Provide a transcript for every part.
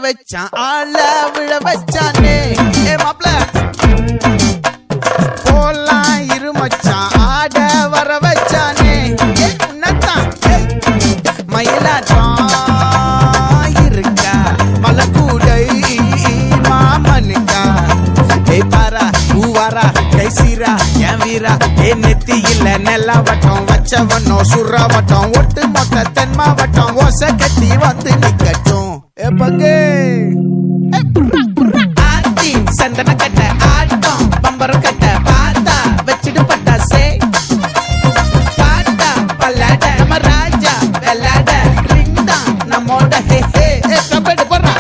வச்சான் ஆள விழ வச்சானே ஏ மாப்ள போலாம் இருமச்சான் ஆட வர வச்சானே உன்னத்தான் மயிலாட்டம் இருக்கா மலக்கூடை மாமனுக்கா ஏ பாரா ஊவாரா கைசீரா என் வீரா ஏ நெத்தி இல்ல நெல்லாவட்டம் வச்சவனோ சுறாவட்டம் ஒட்டு மொத்த தென் மாவட்டம் ஓசை கட்டி வந்து நிக்கட்டும் ஏ பங்கே ஆத்தி சந்தன கட்ட ஆட்டம் பம்பரம் கட்ட பாத்தா வச்சிடு பட்டாசே பாட்டா பல்லாட நம்ம ராஜா வெள்ளாட ரிங் தான் நம்மோட ஹே ஹே கபடி போடுறா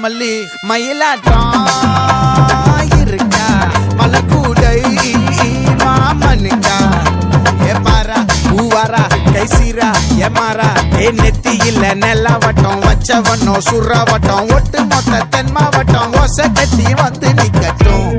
மல்லி மயிலாட்டம் இருக்கா மலக்கூடை மாமனுக்கா ஏ பாரா ஊவாரா கைசீரா ஏ மாறா ஏ நெத்தி இல்ல நெல்லாவட்டம் வச்சவனோ சுறாவட்டம் ஒட்டு மொத்த தென் மாவட்டம் ஓசை கட்டி வந்து நிக்கட்டும்